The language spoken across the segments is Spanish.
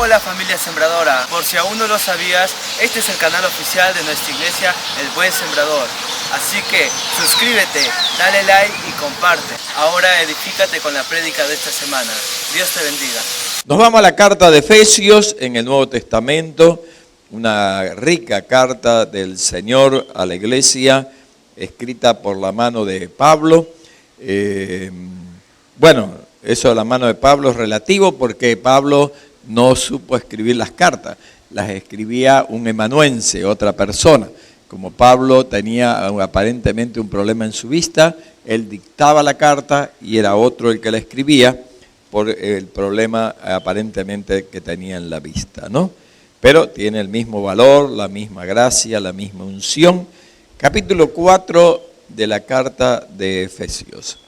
Hola familia sembradora, por si aún no lo sabías, este es el canal oficial de nuestra iglesia, El Buen Sembrador. Así que suscríbete, dale like y comparte. Ahora edifícate con la prédica de esta semana. Dios te bendiga. Nos vamos a la carta de Efesios en el Nuevo Testamento, una rica carta del Señor a la iglesia, escrita por la mano de Pablo. Eso de la mano de Pablo es relativo porque Pablo no supo escribir las cartas, las escribía un amanuense, otra persona. Como Pablo tenía aparentemente un problema en su vista, él dictaba la carta y era otro el que la escribía por el problema aparentemente que tenía en la vista, ¿no? Pero tiene el mismo valor, la misma gracia, la misma unción. Capítulo 4 de la carta de Efesios.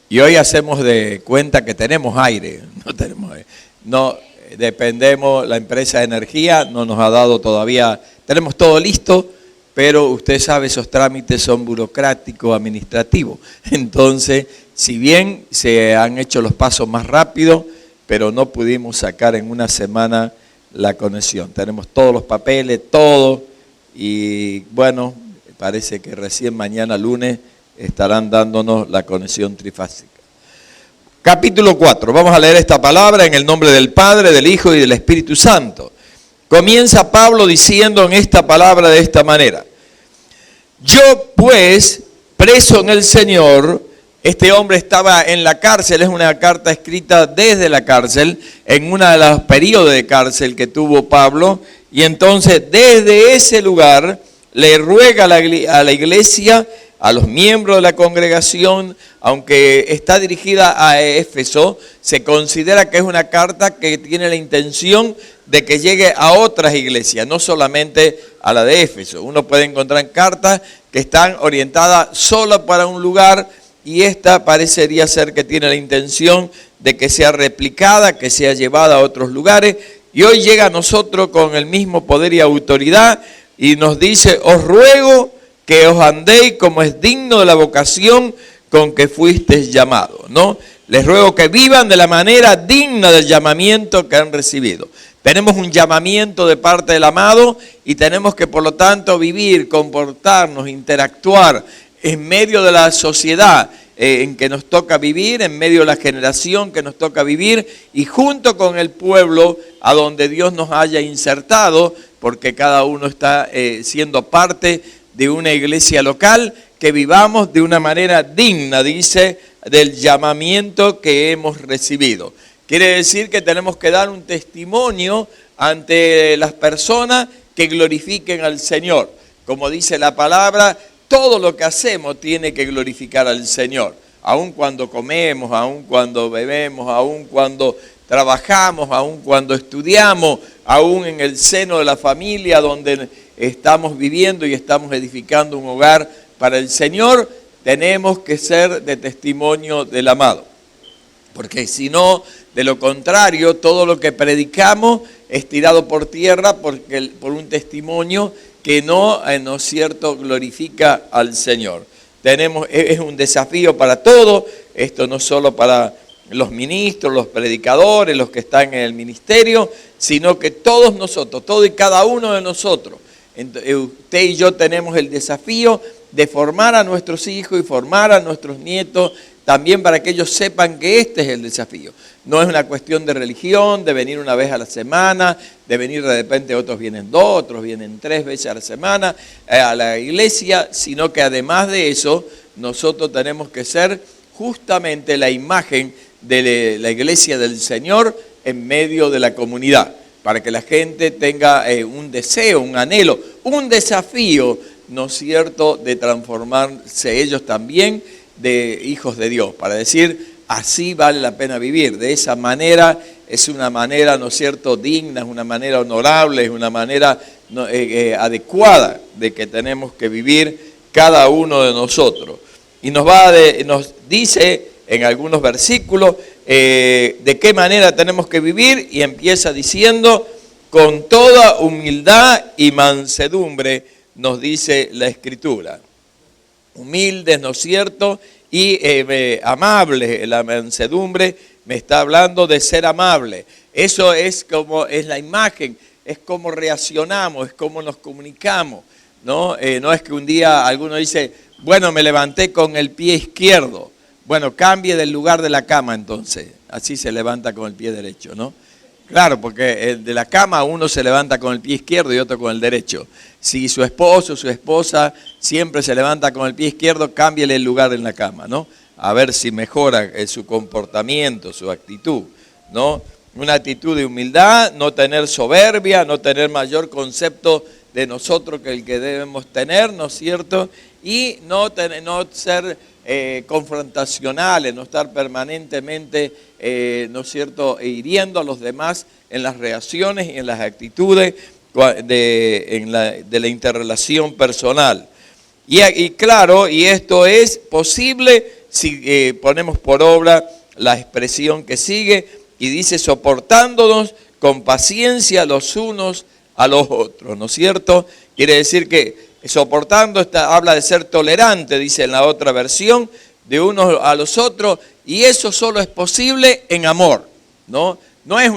Y hoy hacemos de cuenta que tenemos aire, no tenemos aire. No dependemos, la empresa de energía no nos ha dado todavía, tenemos todo listo, pero usted sabe, esos trámites son burocráticos, administrativos. Entonces, si bien se han hecho los pasos más rápido, pero no pudimos sacar en una semana la conexión. Tenemos todos los papeles, todo, y bueno, parece que recién mañana lunes estarán dándonos la conexión trifásica. Capítulo 4, vamos a leer esta palabra en el nombre del Padre, del Hijo y del Espíritu Santo. Comienza Pablo diciendo en esta palabra de esta manera: yo pues, preso en el Señor. Este hombre estaba en la cárcel, es una carta escrita desde la cárcel, en uno de los periodos de cárcel que tuvo Pablo, y entonces desde ese lugar le ruega a la iglesia, a los miembros de la congregación, aunque está dirigida a Éfeso, se considera que es una carta que tiene la intención de que llegue a otras iglesias, no solamente a la de Éfeso. Uno puede encontrar cartas que están orientadas solo para un lugar, y esta parecería ser que tiene la intención de que sea replicada, que sea llevada a otros lugares, y hoy llega a nosotros con el mismo poder y autoridad, y nos dice: os ruego que os andéis como es digno de la vocación con que fuisteis llamados, ¿no? Les ruego que vivan de la manera digna del llamamiento que han recibido. Tenemos un llamamiento de parte del amado y tenemos que, por lo tanto, vivir, comportarnos, interactuar en medio de la sociedad en que nos toca vivir, en medio de la generación que nos toca vivir, y junto con el pueblo a donde Dios nos haya insertado, porque cada uno está siendo parte de una iglesia local, que vivamos de una manera digna, dice, del llamamiento que hemos recibido. Quiere decir que tenemos que dar un testimonio ante las personas que glorifiquen al Señor. Como dice la palabra, todo lo que hacemos tiene que glorificar al Señor. Aun cuando comemos, aun cuando bebemos, aun cuando trabajamos, aun cuando estudiamos, aun en el seno de la familia donde estamos viviendo y estamos edificando un hogar para el Señor, tenemos que ser de testimonio del amado. Porque si no, de lo contrario, todo lo que predicamos es tirado por tierra por un testimonio que no es cierto, glorifica al Señor. Es un desafío para todos, esto no solo para los ministros, los predicadores, los que están en el ministerio, sino que todos nosotros, todo y cada uno de nosotros, usted y yo tenemos el desafío de formar a nuestros hijos y formar a nuestros nietos, también para que ellos sepan que este es el desafío. No es una cuestión de religión, de venir una vez a la semana, de venir de repente, otros vienen 2, otros vienen 3 veces a la semana a la iglesia, sino que además de eso, nosotros tenemos que ser justamente la imagen de la iglesia del Señor en medio de la comunidad, para que la gente tenga un deseo, un anhelo, un desafío, ¿no es cierto?, de transformarse ellos también de hijos de Dios, para decir: así vale la pena vivir, de esa manera, es una manera, ¿no es cierto?, digna, es una manera honorable, es una manera adecuada de que tenemos que vivir cada uno de nosotros. Y nos dice en algunos versículos de qué manera tenemos que vivir, y empieza diciendo: con toda humildad y mansedumbre, nos dice la Escritura. Humildes, ¿no es cierto?, y amables, la mansedumbre me está hablando de ser amable. Eso es como es la imagen, es como reaccionamos, es como nos comunicamos, ¿no? No es que un día alguno dice, bueno, me levanté con el pie izquierdo. Bueno, cambie del lugar de la cama entonces, así se levanta con el pie derecho, ¿no? Claro, porque el de la cama uno se levanta con el pie izquierdo y otro con el derecho. Si su esposo o su esposa siempre se levanta con el pie izquierdo, cámbiele el lugar en la cama, ¿no? A ver si mejora su comportamiento, su actitud, ¿no? Una actitud de humildad, no tener soberbia, no tener mayor concepto de nosotros que el que debemos tener, ¿no es cierto? Y no ser confrontacionales, no estar permanentemente, ¿no es cierto?, hiriendo a los demás en las reacciones y en las actitudes de la interrelación personal. Y claro, y esto es posible si ponemos por obra la expresión que sigue y dice soportándonos con paciencia los unos a los otros, ¿no es cierto? Quiere decir que soportando habla de ser tolerante, dice en la otra versión, de unos a los otros, y eso solo es posible en amor, ¿no? No es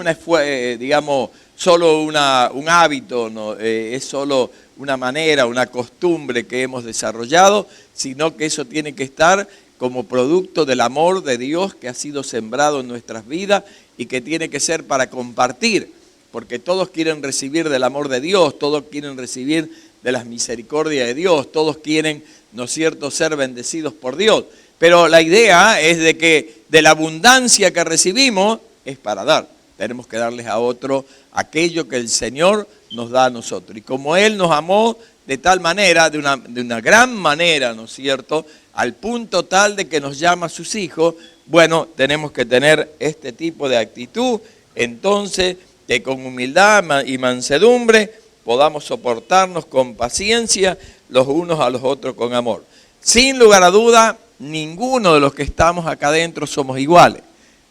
digamos, solo un hábito, ¿no? Es solo una manera, una costumbre que hemos desarrollado, sino que eso tiene que estar como producto del amor de Dios que ha sido sembrado en nuestras vidas y que tiene que ser para compartir, porque todos quieren recibir del amor de Dios, todos quieren recibir de las misericordias de Dios, todos quieren, ¿no es cierto?, ser bendecidos por Dios. Pero la idea es de que de la abundancia que recibimos es para dar. Tenemos que darles a otro aquello que el Señor nos da a nosotros. Y como Él nos amó de tal manera, de una gran manera, ¿no es cierto?, al punto tal de que nos llama a sus hijos, bueno, tenemos que tener este tipo de actitud, entonces, que con humildad y mansedumbre podamos soportarnos con paciencia los unos a los otros con amor. Sin lugar a duda, ninguno de los que estamos acá adentro somos iguales.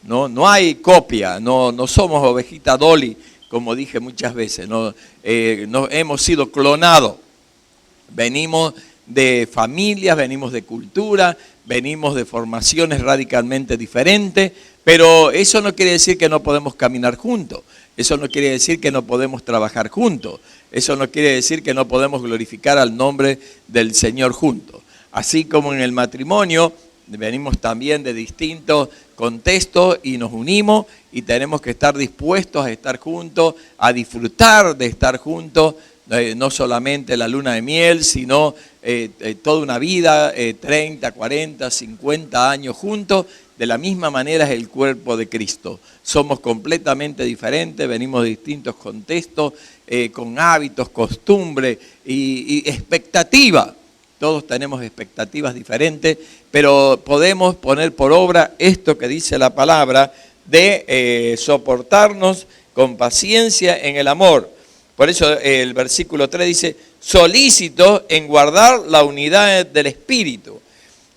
No hay copia, no somos ovejita Dolly, como dije muchas veces. No hemos sido clonados. Venimos de familias, venimos de cultura, venimos de formaciones radicalmente diferentes, pero eso no quiere decir que no podemos caminar juntos. Eso no quiere decir que no podemos trabajar juntos. Eso no quiere decir que no podemos glorificar al nombre del Señor juntos. Así como en el matrimonio, venimos también de distintos contextos y nos unimos y tenemos que estar dispuestos a estar juntos, a disfrutar de estar juntos, no solamente la luna de miel, sino toda una vida, 30, 40, 50 años juntos. De la misma manera es el cuerpo de Cristo. Somos completamente diferentes, venimos de distintos contextos, con hábitos, costumbres y expectativas. Todos tenemos expectativas diferentes, pero podemos poner por obra esto que dice la palabra de soportarnos con paciencia en el amor. Por eso el versículo 3 dice, solícitos en guardar la unidad del Espíritu.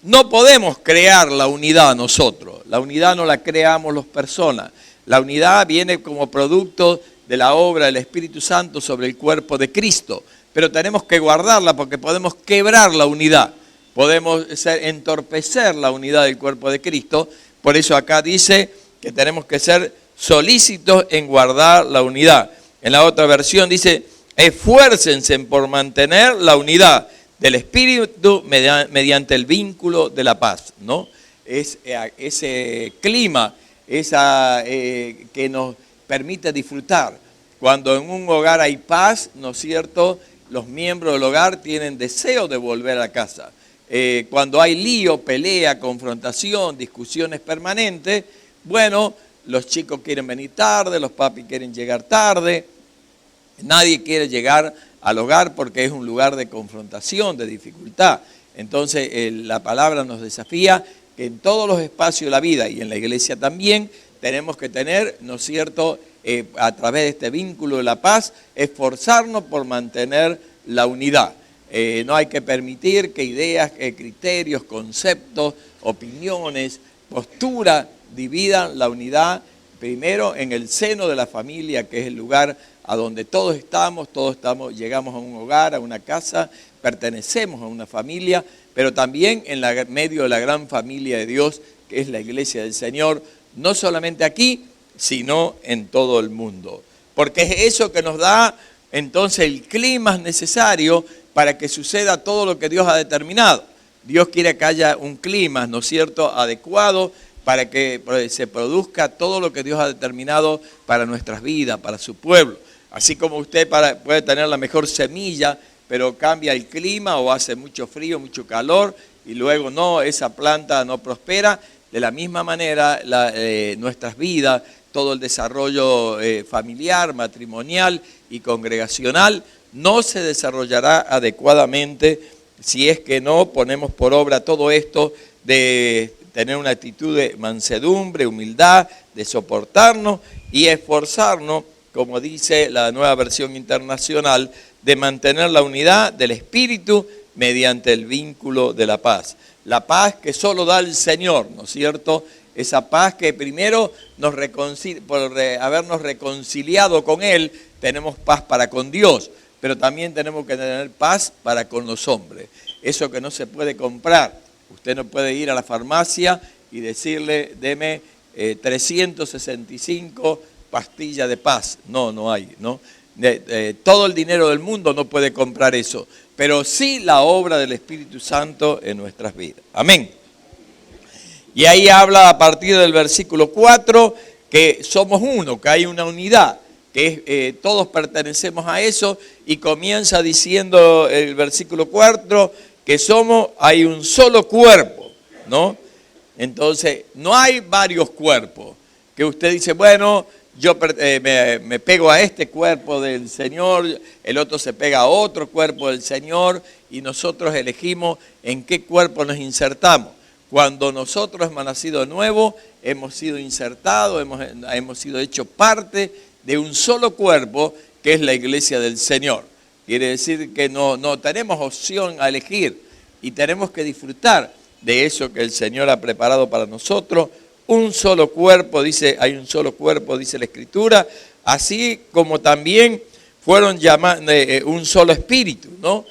No podemos crear la unidad nosotros, la unidad no la creamos las personas, la unidad viene como producto de la obra del Espíritu Santo sobre el cuerpo de Cristo, pero tenemos que guardarla porque podemos quebrar la unidad, podemos entorpecer la unidad del cuerpo de Cristo, por eso acá dice que tenemos que ser solícitos en guardar la unidad. En la otra versión dice, esfuércense por mantener la unidad del Espíritu mediante el vínculo de la paz, ¿no? Es ese clima que nos permite disfrutar. Cuando en un hogar hay paz, ¿no es cierto?, los miembros del hogar tienen deseo de volver a casa. Cuando hay lío, pelea, confrontación, discusiones permanentes, bueno, los chicos quieren venir tarde, los papis quieren llegar tarde, nadie quiere llegar al hogar porque es un lugar de confrontación, de dificultad. Entonces la palabra nos desafía que en todos los espacios de la vida y en la iglesia también tenemos que tener, ¿no es cierto?, a través de este vínculo de la paz, esforzarnos por mantener la unidad. No hay que permitir que ideas, criterios, conceptos, opiniones, posturas dividan la unidad, primero en el seno de la familia, que es el lugar a donde todos estamos, llegamos a un hogar, a una casa, pertenecemos a una familia, pero también en medio de la gran familia de Dios, que es la iglesia del Señor, no solamente aquí, sino en todo el mundo. Porque es eso que nos da entonces el clima necesario para que suceda todo lo que Dios ha determinado. Dios quiere que haya un clima, ¿no es cierto?, adecuado para que se produzca todo lo que Dios ha determinado para nuestras vidas, para su pueblo. Así como usted puede tener la mejor semilla, pero cambia el clima o hace mucho frío, mucho calor, y luego no, esa planta no prospera. De la misma manera, nuestras vidas, todo el desarrollo familiar, matrimonial y congregacional, no se desarrollará adecuadamente si es que no ponemos por obra todo esto de tener una actitud de mansedumbre, humildad, de soportarnos y esforzarnos, como dice la Nueva Versión Internacional, de mantener la unidad del Espíritu mediante el vínculo de la paz. La paz que solo da el Señor, ¿no es cierto? Esa paz que primero por habernos reconciliado con Él, tenemos paz para con Dios, pero también tenemos que tener paz para con los hombres. Eso que no se puede comprar. Usted no puede ir a la farmacia y decirle, deme 365 pastillas de paz. No, no hay, ¿no? Todo el dinero del mundo no puede comprar eso, pero sí la obra del Espíritu Santo en nuestras vidas. Amén. Y ahí habla a partir del versículo 4 que somos uno, que hay una unidad, que todos pertenecemos a eso, y comienza diciendo el versículo 4 que hay un solo cuerpo, ¿no? Entonces, no hay varios cuerpos, que usted dice, bueno, yo me pego a este cuerpo del Señor, el otro se pega a otro cuerpo del Señor, y nosotros elegimos en qué cuerpo nos insertamos. Cuando nosotros hemos nacido de nuevo, hemos sido insertados, hemos sido hechos parte de un solo cuerpo, que es la iglesia del Señor. Quiere decir que no tenemos opción a elegir, y tenemos que disfrutar de eso que el Señor ha preparado para nosotros. Un solo cuerpo, hay un solo cuerpo, dice la Escritura, así como también fueron llamados un solo espíritu, ¿no?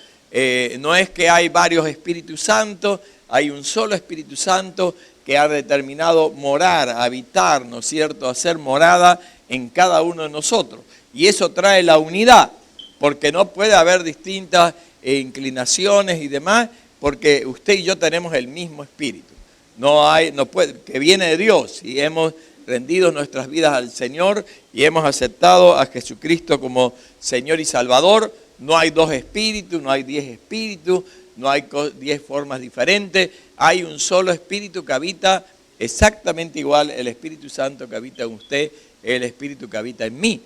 No es que hay varios Espíritus Santos, hay un solo Espíritu Santo que ha determinado morar, habitar, ¿no es cierto?, hacer morada en cada uno de nosotros. Y eso trae la unidad, porque no puede haber distintas inclinaciones y demás, porque usted y yo tenemos el mismo espíritu. Que viene de Dios, y hemos rendido nuestras vidas al Señor y hemos aceptado a Jesucristo como Señor y Salvador. No hay dos espíritus, no hay 10 espíritus, no hay 10 formas diferentes. Hay un solo espíritu que habita exactamente igual, el Espíritu Santo que habita en usted, el Espíritu que habita en mí.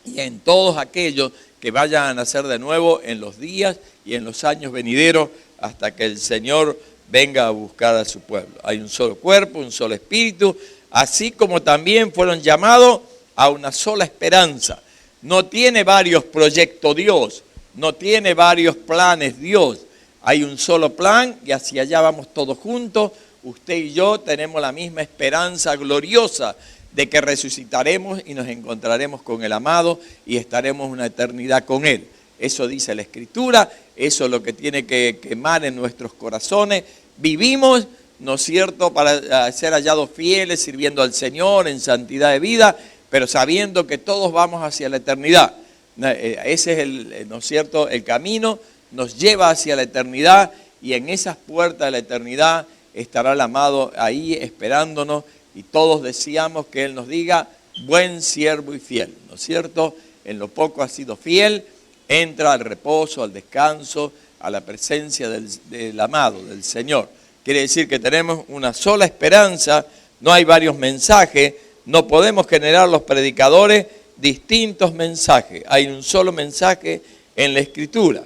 Y en todos aquellos que vayan a nacer de nuevo en los días y en los años venideros, hasta que el Señor venga a buscar a su pueblo. Hay un solo cuerpo, un solo espíritu, así como también fueron llamados a una sola esperanza. No tiene varios proyectos Dios, no tiene varios planes Dios. Hay un solo plan y hacia allá vamos todos juntos. Usted y yo tenemos la misma esperanza gloriosa de que resucitaremos y nos encontraremos con el amado y estaremos una eternidad con Él. Eso dice la Escritura, eso es lo que tiene que quemar en nuestros corazones. Vivimos, ¿no es cierto?, para ser hallados fieles, sirviendo al Señor en santidad de vida, pero sabiendo que todos vamos hacia la eternidad. Ese es ¿no es cierto?, el camino, nos lleva hacia la eternidad, y en esas puertas de la eternidad estará el amado ahí esperándonos, y todos deseamos que Él nos diga, buen siervo y fiel, ¿no es cierto? En lo poco has sido fiel, entra al reposo, al descanso, a la presencia del amado, del Señor. Quiere decir que tenemos una sola esperanza, no hay varios mensajes, no podemos generar los predicadores distintos mensajes, hay un solo mensaje en la Escritura.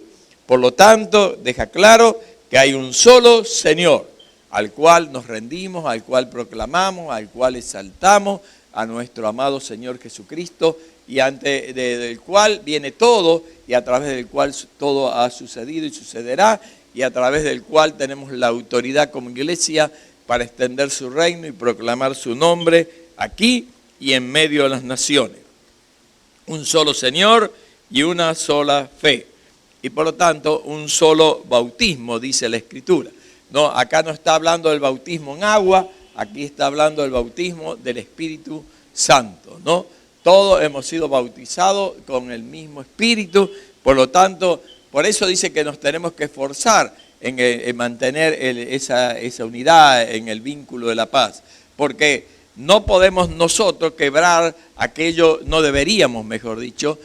Por lo tanto, deja claro que hay un solo Señor, al cual nos rendimos, al cual proclamamos, al cual exaltamos, a nuestro amado Señor Jesucristo, y del cual viene todo, y a través del cual todo ha sucedido y sucederá, y a través del cual tenemos la autoridad como iglesia para extender su reino y proclamar su nombre aquí y en medio de las naciones. Un solo Señor y una sola fe. Y por lo tanto, un solo bautismo, dice la Escritura. No, acá no está hablando del bautismo en agua, aquí está hablando del bautismo del Espíritu Santo, ¿no? Todos hemos sido bautizados con el mismo Espíritu, por lo tanto, por eso dice que nos tenemos que esforzar en mantener esa unidad, en el vínculo de la paz, porque no podemos nosotros quebrar aquello, no deberíamos, mejor dicho,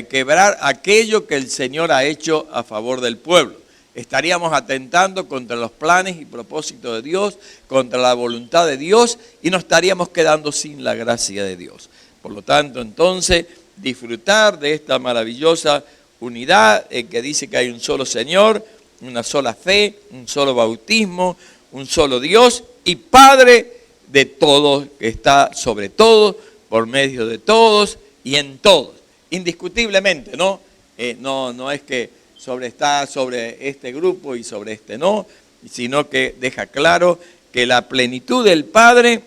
quebrar aquello que el Señor ha hecho a favor del pueblo. Estaríamos atentando contra los planes y propósitos de Dios, contra la voluntad de Dios, y nos estaríamos quedando sin la gracia de Dios. Por lo tanto, entonces, disfrutar de esta maravillosa unidad que dice que hay un solo Señor, una sola fe, un solo bautismo, un solo Dios y Padre de todos, que está sobre todos, por medio de todos y en todos. Indiscutiblemente, ¿no? No es que está sobre este grupo y sobre este no, sino que deja claro que la plenitud del Padre,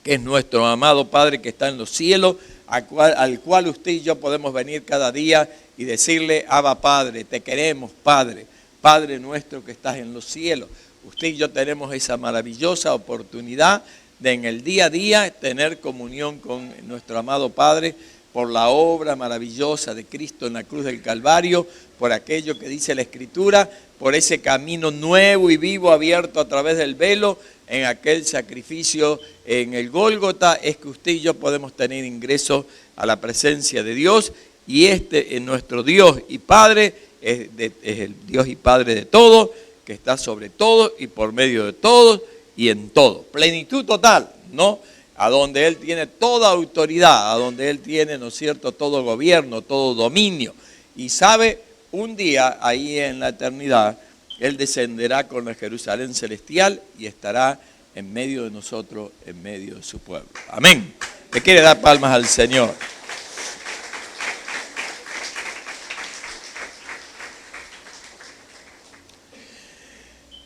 que es nuestro amado Padre que está en los cielos, al cual usted y yo podemos venir cada día y decirle: Abba Padre, te queremos Padre, Padre nuestro que estás en los cielos. Usted y yo tenemos esa maravillosa oportunidad de en el día a día tener comunión con nuestro amado Padre por la obra maravillosa de Cristo en la cruz del Calvario, por aquello que dice la Escritura, por ese camino nuevo y vivo abierto a través del velo, en aquel sacrificio en el Gólgota, es que usted y yo podemos tener ingreso a la presencia de Dios, y este es nuestro Dios y Padre, es el Dios y Padre de todos, que está sobre todo y por medio de todos y en todo. Plenitud total, ¿no? A donde Él tiene toda autoridad, a donde Él tiene, ¿no es cierto?, todo gobierno, todo dominio. Y sabe, un día ahí en la eternidad, Él descenderá con la Jerusalén celestial y estará en medio de nosotros, en medio de su pueblo. Amén. ¿Le quiere dar palmas al Señor?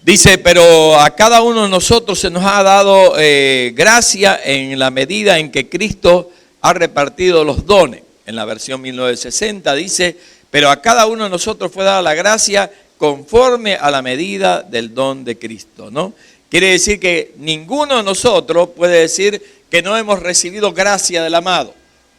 Dice, pero a cada uno de nosotros se nos ha dado gracia en la medida en que Cristo ha repartido los dones. En la versión 1960 dice, pero a cada uno de nosotros fue dada la gracia conforme a la medida del don de Cristo, ¿no? Quiere decir que ninguno de nosotros puede decir que no hemos recibido gracia del amado.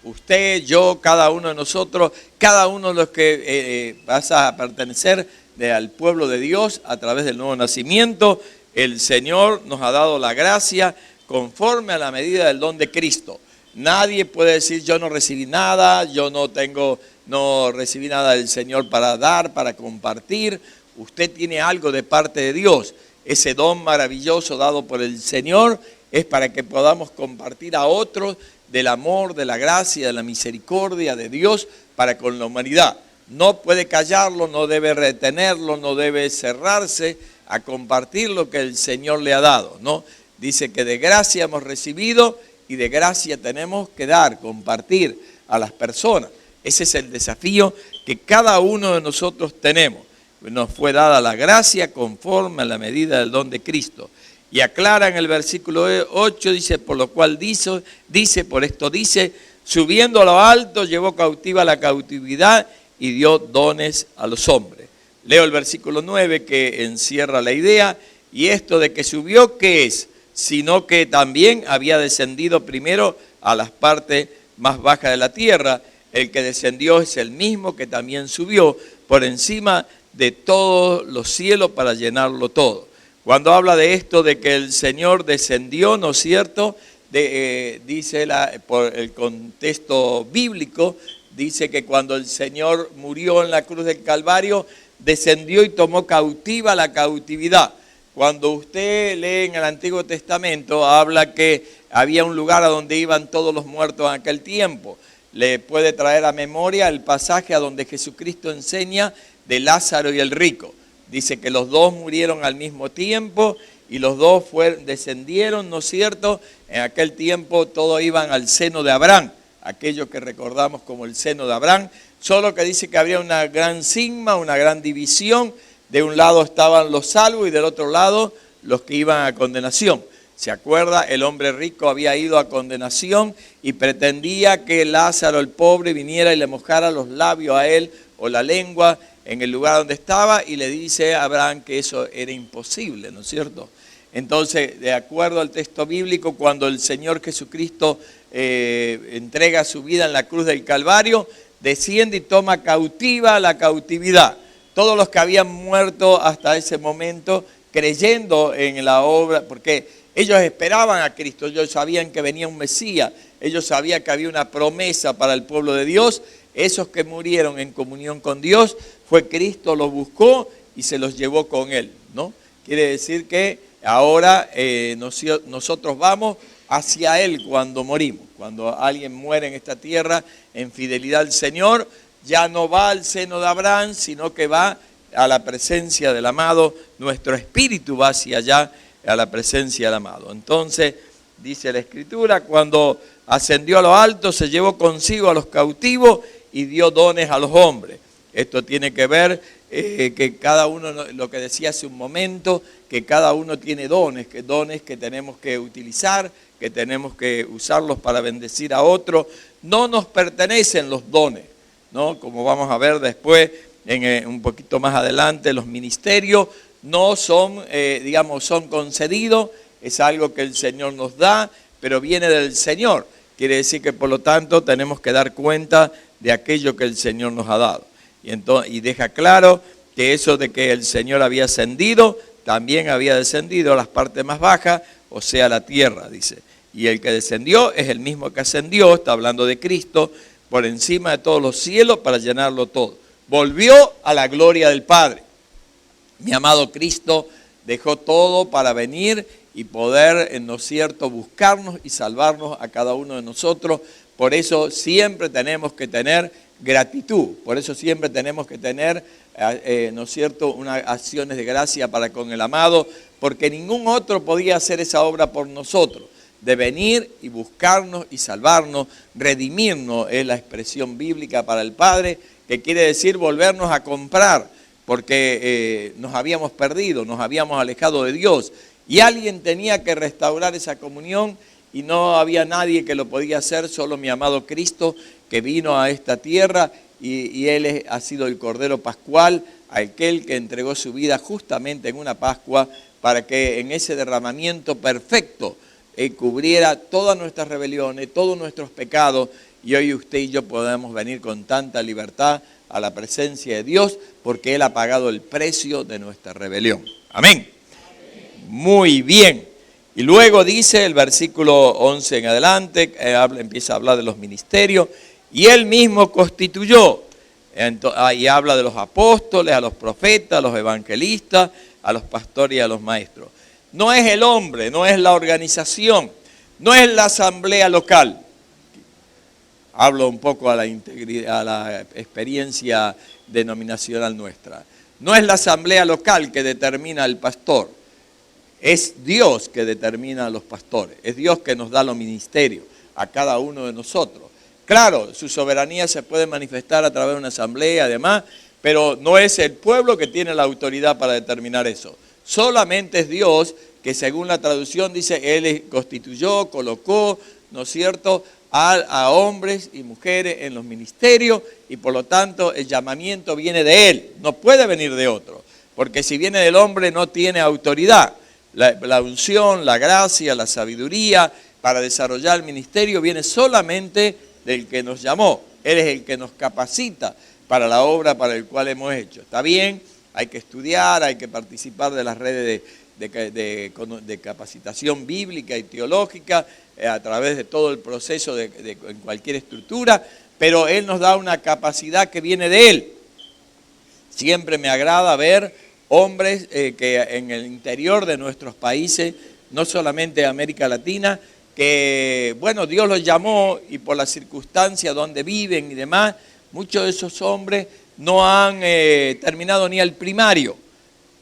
Usted, yo, cada uno de nosotros, cada uno de los que vas a pertenecer al pueblo de Dios a través del nuevo nacimiento, el Señor nos ha dado la gracia conforme a la medida del don de Cristo. Nadie puede decir yo no recibí nada, yo no recibí nada del Señor para dar, para compartir. Usted tiene algo de parte de Dios. Ese don maravilloso dado por el Señor es para que podamos compartir a otros del amor, de la gracia, de la misericordia de Dios para con la humanidad. No puede callarlo, no debe retenerlo, no debe cerrarse a compartir lo que el Señor le ha dado, ¿no? Dice que de gracia hemos recibido y de gracia tenemos que dar, compartir a las personas. Ese es el desafío que cada uno de nosotros tenemos. Nos fue dada la gracia conforme a la medida del don de Cristo. Y aclara en el versículo 8, dice, por lo cual dice, subiendo a lo alto, llevó cautiva la cautividad y dio dones a los hombres. Leo el versículo 9 que encierra la idea, y esto de que subió, ¿qué es? Sino que también había descendido primero a las partes más bajas de la tierra. El que descendió es el mismo que también subió por encima de todos los cielos para llenarlo todo. Cuando habla de esto, de que el Señor descendió, ¿no es cierto? Dice por el contexto bíblico, dice que cuando el Señor murió en la cruz del Calvario, descendió y tomó cautiva la cautividad. Cuando usted lee en el Antiguo Testamento, habla que había un lugar a donde iban todos los muertos en aquel tiempo. Le puede traer a memoria el pasaje a donde Jesucristo enseña de Lázaro y el rico. Dice que los dos murieron al mismo tiempo y los dos descendieron, ¿no es cierto? En aquel tiempo todos iban al seno de Abraham, aquello que recordamos como el seno de Abraham, solo que dice que había una gran cisma, una gran división. De un lado estaban los salvos y del otro lado los que iban a condenación. ¿Se acuerda? El hombre rico había ido a condenación y pretendía que Lázaro, el pobre, viniera y le mojara los labios a él o la lengua en el lugar donde estaba, y le dice a Abraham que eso era imposible, ¿no es cierto? Entonces, de acuerdo al texto bíblico, cuando el Señor Jesucristo entrega su vida en la cruz del Calvario, desciende y toma cautiva la cautividad. Todos los que habían muerto hasta ese momento creyendo en la obra, porque ellos esperaban a Cristo, ellos sabían que venía un Mesías, ellos sabían que había una promesa para el pueblo de Dios. Esos que murieron en comunión con Dios, fue Cristo, los buscó y se los llevó con Él, ¿no? Quiere decir que ahora nosotros vamos hacia Él cuando morimos. Cuando alguien muere en esta tierra en fidelidad al Señor, ya no va al seno de Abraham, sino que va a la presencia del amado. Nuestro espíritu va hacia allá, a la presencia del amado. Entonces, dice la Escritura, cuando ascendió a lo alto, se llevó consigo a los cautivos y dio dones a los hombres. Esto tiene que ver que cada uno, lo que decía hace un momento, que cada uno tiene dones que tenemos que utilizar, que tenemos que usarlos para bendecir a otros. No nos pertenecen los dones, ¿no? Como vamos a ver después, un poquito más adelante, los ministerios no son, son concedidos, es algo que el Señor nos da, pero viene del Señor. Quiere decir que por lo tanto tenemos que dar cuenta de aquello que el Señor nos ha dado. Y deja claro que eso de que el Señor había ascendido, también había descendido a las partes más bajas, o sea, la tierra, dice. Y el que descendió es el mismo que ascendió, está hablando de Cristo, por encima de todos los cielos para llenarlo todo. Volvió a la gloria del Padre. Mi amado Cristo dejó todo para venir y poder, ¿no es cierto?, buscarnos y salvarnos a cada uno de nosotros. Por eso siempre tenemos que tener gratitud, por eso siempre tenemos que tener, ¿no es cierto?, unas acciones de gracia para con el amado, porque ningún otro podía hacer esa obra por nosotros, de venir y buscarnos y salvarnos, redimirnos, es la expresión bíblica para el Padre, que quiere decir volvernos a comprar, porque nos habíamos perdido, nos habíamos alejado de Dios, y alguien tenía que restaurar esa comunión, y no había nadie que lo podía hacer, solo mi amado Cristo, que vino a esta tierra, y Él ha sido el Cordero Pascual, aquel que entregó su vida justamente en una Pascua, para que en ese derramamiento perfecto cubriera todas nuestras rebeliones, todos nuestros pecados, y hoy usted y yo podemos venir con tanta libertad a la presencia de Dios, porque Él ha pagado el precio de nuestra rebelión. Amén. Muy bien. Y luego dice el versículo 11 en adelante, empieza a hablar de los ministerios, y Él mismo constituyó, y habla de los apóstoles, a los profetas, a los evangelistas, a los pastores y a los maestros. No es el hombre, no es la organización, no es la asamblea local. Hablo un poco a la experiencia denominacional nuestra. No es la asamblea local que determina al pastor. Es Dios que determina a los pastores. Es Dios que nos da los ministerios a cada uno de nosotros. Claro, su soberanía se puede manifestar a través de una asamblea, además, pero no es el pueblo que tiene la autoridad para determinar eso. Solamente es Dios que, según la traducción, dice, Él constituyó, colocó, ¿no es cierto?, a hombres y mujeres en los ministerios, y por lo tanto el llamamiento viene de Él, no puede venir de otro, porque si viene del hombre no tiene autoridad. La unción, la gracia, la sabiduría para desarrollar el ministerio viene solamente del que nos llamó. Él es el que nos capacita para la obra para la cual hemos hecho. Está bien, hay que estudiar, hay que participar de las redes de capacitación bíblica y teológica a través de todo el proceso en cualquier estructura, pero Él nos da una capacidad que viene de Él. Siempre me agrada ver hombres que en el interior de nuestros países, no solamente de América Latina, que, bueno, Dios los llamó y por las circunstancias donde viven y demás, muchos de esos hombres no han terminado ni el primario,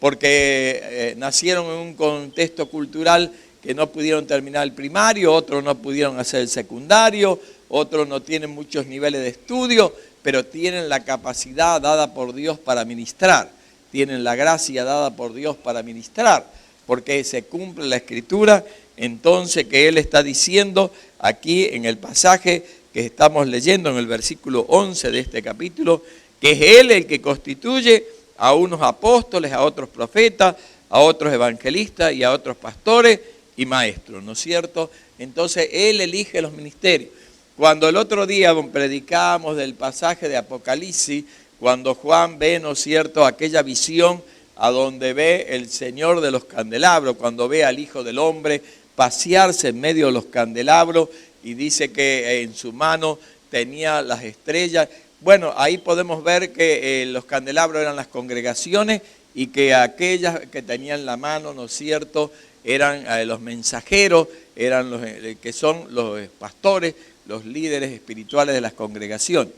porque nacieron en un contexto cultural que no pudieron terminar el primario, otros no pudieron hacer el secundario, otros no tienen muchos niveles de estudio, pero tienen la capacidad dada por Dios para ministrar. Tienen la gracia dada por Dios para ministrar, porque se cumple la Escritura, entonces que Él está diciendo aquí en el pasaje que estamos leyendo en el versículo 11 de este capítulo, que es Él el que constituye a unos apóstoles, a otros profetas, a otros evangelistas y a otros pastores y maestros, ¿no es cierto? Entonces Él elige los ministerios. Cuando el otro día predicábamos del pasaje de Apocalipsis, cuando Juan ve, ¿no es cierto?, aquella visión a donde ve el Señor de los candelabros, cuando ve al Hijo del Hombre pasearse en medio de los candelabros y dice que en su mano tenía las estrellas. Bueno, ahí podemos ver que los candelabros eran las congregaciones y que aquellas que tenían la mano, ¿no es cierto?, eran los mensajeros, eran los que son los pastores, los líderes espirituales de las congregaciones.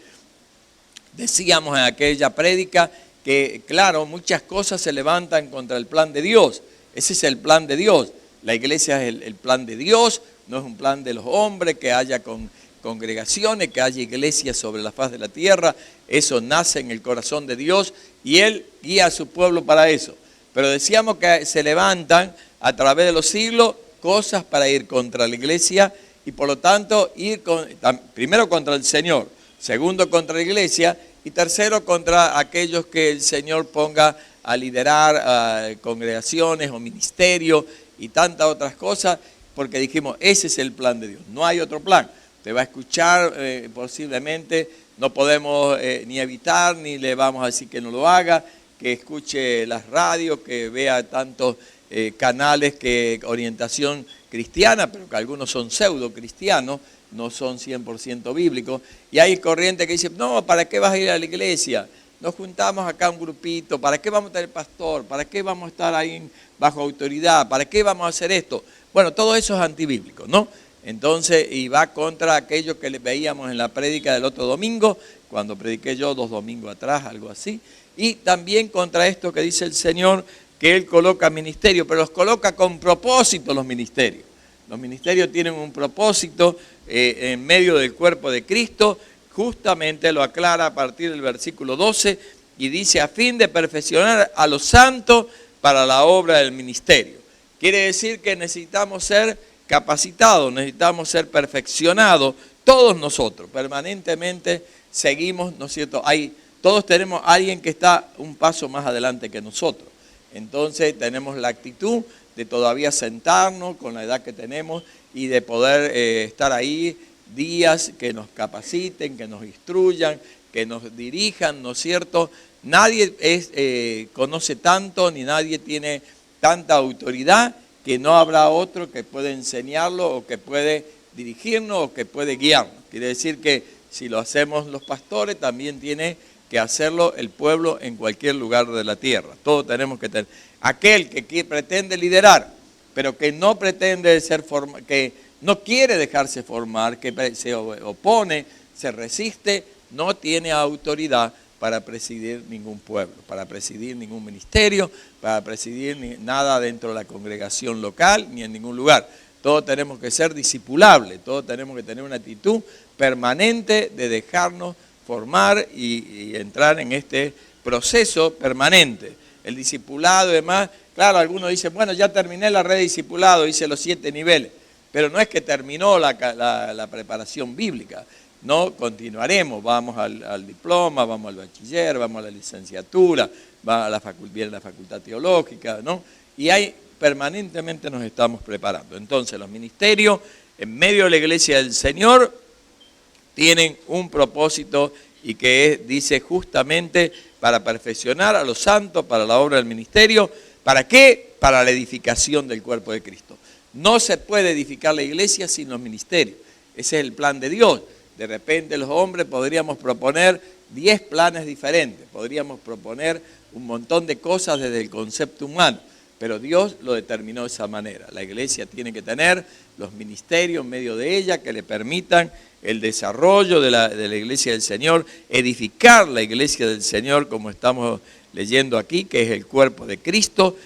Decíamos en aquella prédica que, claro, muchas cosas se levantan contra el plan de Dios. Ese es el plan de Dios. La iglesia es el plan de Dios, no es un plan de los hombres, que haya congregaciones, que haya iglesias sobre la faz de la tierra. Eso nace en el corazón de Dios y Él guía a su pueblo para eso. Pero decíamos que se levantan a través de los siglos cosas para ir contra la iglesia y por lo tanto primero contra el Señor, segundo contra la iglesia y tercero contra aquellos que el Señor ponga a liderar congregaciones o ministerios y tantas otras cosas, porque dijimos, ese es el plan de Dios, no hay otro plan. Te va a escuchar posiblemente, no podemos ni evitar, ni le vamos a decir que no lo haga, que escuche las radios, que vea tantos canales que orientación cristiana, pero que algunos son pseudo cristianos, no son 100% bíblicos. Y hay corrientes que dicen, no, ¿para qué vas a ir a la iglesia? Nos juntamos acá un grupito, ¿para qué vamos a tener pastor? ¿Para qué vamos a estar ahí bajo autoridad? ¿Para qué vamos a hacer esto? Bueno, todo eso es antibíblico, ¿no? Entonces, y va contra aquello que veíamos en la prédica del otro domingo, cuando prediqué yo 2 domingos atrás, algo así. Y también contra esto que dice el Señor, que Él coloca ministerios, pero los coloca con propósito los ministerios. Los ministerios tienen un propósito en medio del cuerpo de Cristo, justamente lo aclara a partir del versículo 12 y dice, a fin de perfeccionar a los santos para la obra del ministerio. Quiere decir que necesitamos ser capacitados, necesitamos ser perfeccionados, todos nosotros, permanentemente seguimos, ¿no es cierto? Todos tenemos a alguien que está un paso más adelante que nosotros. Entonces tenemos la actitud de todavía sentarnos con la edad que tenemos y de poder estar ahí días que nos capaciten, que nos instruyan, que nos dirijan, ¿no es cierto? Nadie conoce tanto ni nadie tiene tanta autoridad que no habrá otro que puede enseñarlo o que puede dirigirnos o que puede guiarnos. Quiere decir que si lo hacemos los pastores, también tiene que hacerlo el pueblo en cualquier lugar de la tierra. Todos tenemos que tener. Aquel que pretende liderar, pero que no pretende que no quiere dejarse formar, que se opone, se resiste, no tiene autoridad para presidir ningún pueblo, para presidir ningún ministerio, para presidir nada dentro de la congregación local, ni en ningún lugar. Todos tenemos que ser discipulables, todos tenemos que tener una actitud permanente de dejarnos formar y entrar en este proceso permanente. El discipulado y demás, claro, algunos dicen, bueno, ya terminé la red de discipulado, hice los 7 niveles, pero no es que terminó la preparación bíblica, no, continuaremos, vamos al diploma, vamos al bachiller, vamos a la licenciatura, viene la facultad teológica, ¿no? Y permanentemente nos estamos preparando. Entonces los ministerios en medio de la iglesia del Señor tienen un propósito y que dice justamente para perfeccionar a los santos, para la obra del ministerio. ¿Para qué? Para la edificación del cuerpo de Cristo. No se puede edificar la iglesia sin los ministerios. Ese es el plan de Dios. De repente los hombres podríamos proponer 10 planes diferentes, podríamos proponer un montón de cosas desde el concepto humano, pero Dios lo determinó de esa manera. La iglesia tiene que tener los ministerios en medio de ella que le permitan el desarrollo de la iglesia del Señor, edificar la iglesia del Señor como estamos leyendo aquí, que es el cuerpo de Cristo.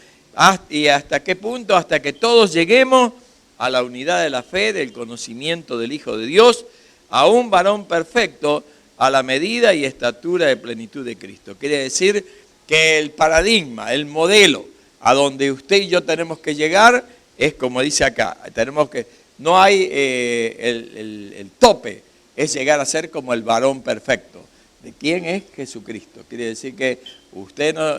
¿Y hasta qué punto? Hasta que todos lleguemos a la unidad de la fe, del conocimiento del Hijo de Dios, a un varón perfecto, a la medida y estatura de plenitud de Cristo. Quiere decir que el paradigma, el modelo a donde usted y yo tenemos que llegar es como dice acá, no hay el tope, es llegar a ser como el varón perfecto. ¿De quién es Jesucristo? Quiere decir que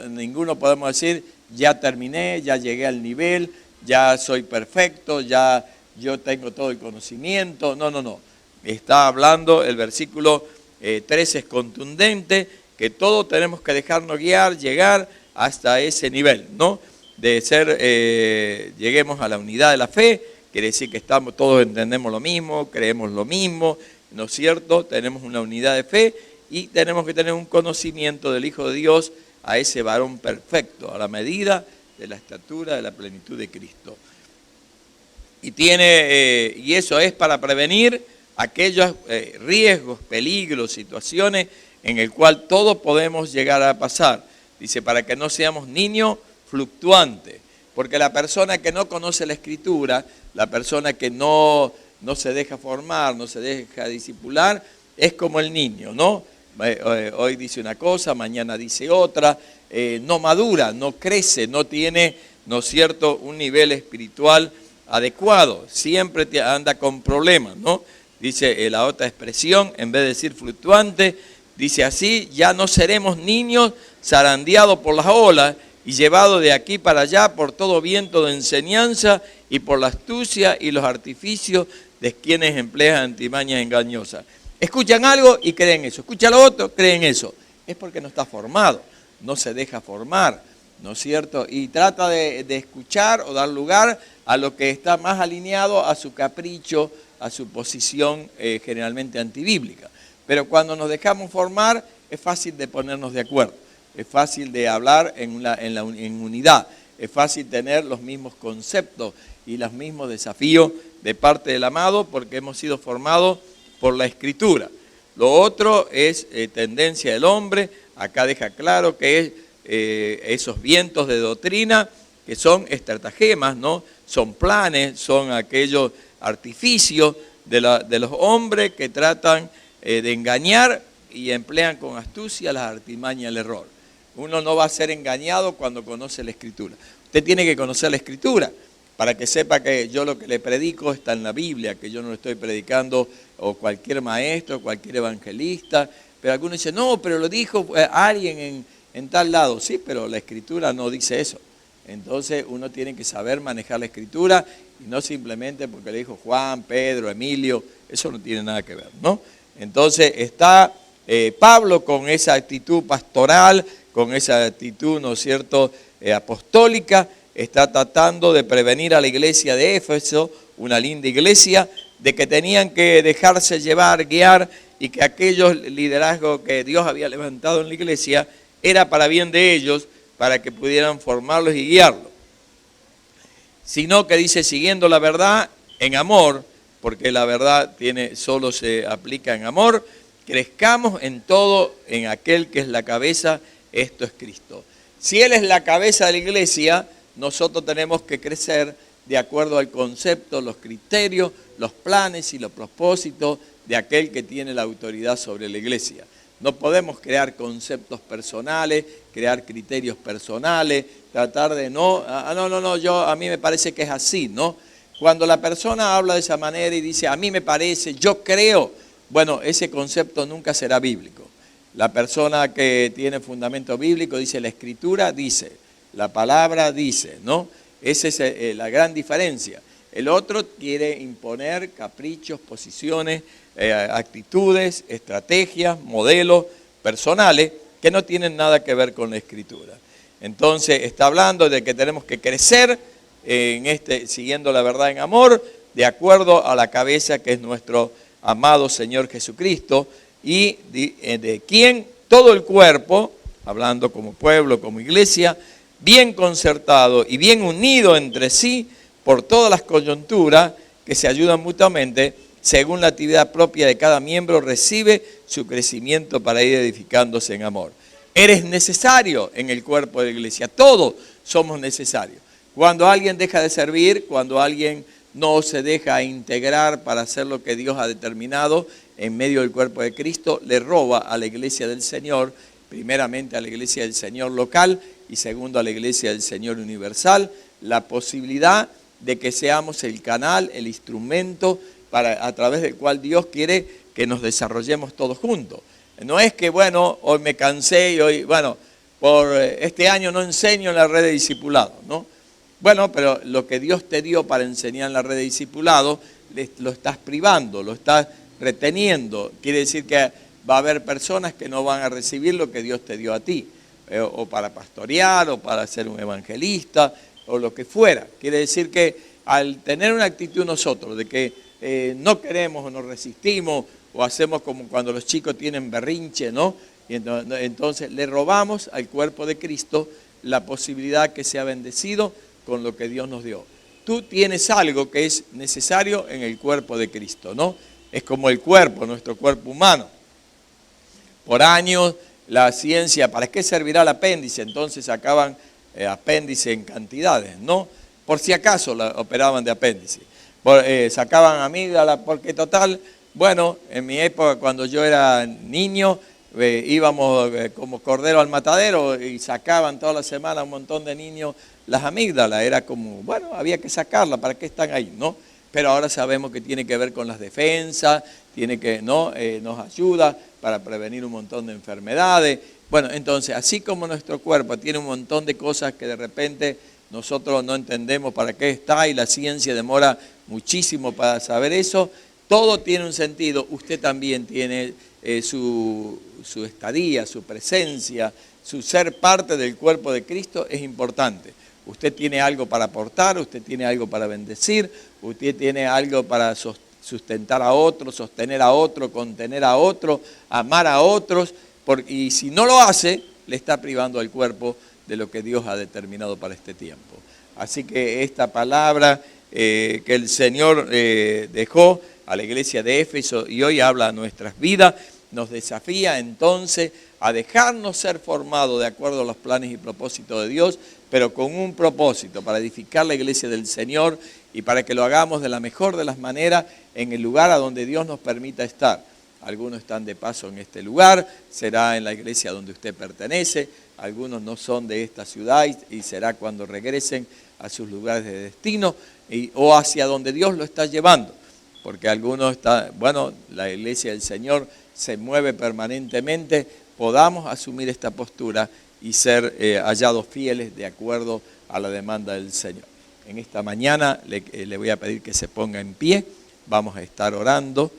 ninguno podemos decir, ya terminé, ya llegué al nivel, ya soy perfecto, ya yo tengo todo el conocimiento. No, no, no. Está hablando, el versículo 13 es contundente, que todos tenemos que dejarnos guiar, llegar hasta ese nivel, ¿no? De ser, lleguemos a la unidad de la fe, quiere decir que todos entendemos lo mismo, creemos lo mismo, ¿no es cierto? Tenemos una unidad de fe y tenemos que tener un conocimiento del Hijo de Dios, a ese varón perfecto, a la medida de la estatura de la plenitud de Cristo. Y eso es para prevenir aquellos riesgos, peligros, situaciones en el cual todos podemos llegar a pasar. Dice, para que no seamos niños fluctuantes, porque la persona que no conoce la Escritura, la persona que no se deja formar, no se deja discipular, es como el niño, ¿no? Hoy dice una cosa, mañana dice otra, no madura, no crece, no tiene, ¿no es cierto?, un nivel espiritual adecuado, siempre anda con problemas, ¿no? Dice la otra expresión, en vez de decir fluctuante, dice así, ya no seremos niños zarandeados por las olas y llevados de aquí para allá por todo viento de enseñanza y por la astucia y los artificios de quienes emplean artimañas engañosas. Escuchan algo y creen eso, escuchan lo otro, creen eso. Es porque no está formado, no se deja formar, ¿no es cierto? Y trata de escuchar o dar lugar a lo que está más alineado a su capricho, a su posición generalmente antibíblica. Pero cuando nos dejamos formar, es fácil de ponernos de acuerdo, es fácil de hablar en unidad, es fácil tener los mismos conceptos y los mismos desafíos de parte del amado, porque hemos sido formados por la Escritura. Lo otro es tendencia del hombre, acá deja claro que es esos vientos de doctrina que son estratagemas, ¿no? Son planes, son aquellos artificios de los hombres que tratan de engañar y emplean con astucia las artimañas del error. Uno no va a ser engañado cuando conoce la Escritura. Usted tiene que conocer la Escritura para que sepa que yo lo que le predico está en la Biblia, que yo no lo estoy predicando o cualquier maestro, cualquier evangelista. Pero algunos dicen, no, pero lo dijo alguien en tal lado. Sí, pero la Escritura no dice eso. Entonces uno tiene que saber manejar la Escritura y no simplemente porque le dijo Juan, Pedro, Emilio, eso no tiene nada que ver, ¿no? Entonces está Pablo con esa actitud pastoral, con esa actitud, ¿no es cierto?, apostólica, está tratando de prevenir a la iglesia de Éfeso, una linda iglesia, de que tenían que dejarse llevar, guiar, y que aquellos liderazgos que Dios había levantado en la iglesia era para bien de ellos, para que pudieran formarlos y guiarlos. Sino que dice, siguiendo la verdad en amor, porque la verdad solo se aplica en amor, crezcamos en todo en aquel que es la cabeza, esto es Cristo. Si Él es la cabeza de la iglesia, nosotros tenemos que crecer de acuerdo al concepto, los criterios, los planes y los propósitos de aquel que tiene la autoridad sobre la iglesia. No podemos crear conceptos personales, crear criterios personales, tratar de a mí me parece que es así, ¿no? Cuando la persona habla de esa manera y dice, a mí me parece, yo creo, bueno, ese concepto nunca será bíblico. La persona que tiene fundamento bíblico dice, la Escritura dice, la palabra dice, ¿no? Esa es la gran diferencia. El otro quiere imponer caprichos, posiciones, actitudes, estrategias, modelos personales que no tienen nada que ver con la Escritura. Entonces está hablando de que tenemos que crecer siguiendo la verdad en amor, de acuerdo a la cabeza que es nuestro amado Señor Jesucristo, y de quien todo el cuerpo, hablando como pueblo, como iglesia, bien concertado y bien unido entre sí por todas las coyunturas que se ayudan mutuamente, según la actividad propia de cada miembro, recibe su crecimiento para ir edificándose en amor. Eres necesario en el cuerpo de la iglesia, todos somos necesarios. Cuando alguien deja de servir, cuando alguien no se deja integrar para hacer lo que Dios ha determinado en medio del cuerpo de Cristo, le roba a la iglesia del Señor, primeramente a la iglesia del Señor local y segundo a la iglesia del Señor universal, la posibilidad de que seamos el canal, el instrumento a través del cual Dios quiere que nos desarrollemos todos juntos. No es que, bueno, hoy me cansé y hoy, bueno, por este año no enseño en la red de discipulado, ¿no? Bueno, pero lo que Dios te dio para enseñar en la red de discipulado, lo estás privando, lo estás reteniendo. Quiere decir que va a haber personas que no van a recibir lo que Dios te dio a ti, o para pastorear, o para ser un evangelista, o lo que fuera. Quiere decir que al tener una actitud nosotros de que no queremos o nos resistimos, o hacemos como cuando los chicos tienen berrinche, ¿no? Y entonces le robamos al cuerpo de Cristo la posibilidad que sea bendecido con lo que Dios nos dio. Tú tienes algo que es necesario en el cuerpo de Cristo, ¿no? Es como el cuerpo, nuestro cuerpo humano. Por años la ciencia, ¿para qué servirá el apéndice? Entonces sacaban apéndice en cantidades, ¿no? Por si acaso la operaban de apéndice. Sacaban amígdala, porque total, bueno, en mi época cuando yo era niño, íbamos como cordero al matadero y sacaban toda la semana un montón de niños las amígdalas. Era como, bueno, había que sacarlas, ¿para qué están ahí? ¿No? Pero ahora sabemos que tiene que ver con las defensas, tiene que, ¿no? Nos ayuda para prevenir un montón de enfermedades. Bueno, entonces, así como nuestro cuerpo tiene un montón de cosas que de repente nosotros no entendemos para qué está y la ciencia demora muchísimo para saber eso, todo tiene un sentido. Usted también tiene su estadía, su presencia, su ser parte del cuerpo de Cristo es importante. Usted tiene algo para aportar, usted tiene algo para bendecir, usted tiene algo para sustentar a otro, sostener a otro, contener a otro, amar a otros, y si no lo hace, le está privando al cuerpo de lo que Dios ha determinado para este tiempo. Así que esta palabra que el Señor dejó a la iglesia de Éfeso y hoy habla a nuestras vidas, nos desafía entonces a dejarnos ser formados de acuerdo a los planes y propósitos de Dios, pero con un propósito, para edificar la iglesia del Señor y para que lo hagamos de la mejor de las maneras en el lugar a donde Dios nos permita estar. Algunos están de paso en este lugar, será en la iglesia donde usted pertenece, algunos no son de esta ciudad y será cuando regresen a sus lugares de destino o hacia donde Dios lo está llevando. Porque algunos están, bueno, la iglesia del Señor se mueve permanentemente, podamos asumir esta postura y ser hallados fieles de acuerdo a la demanda del Señor. En esta mañana le voy a pedir que se ponga en pie, vamos a estar orando.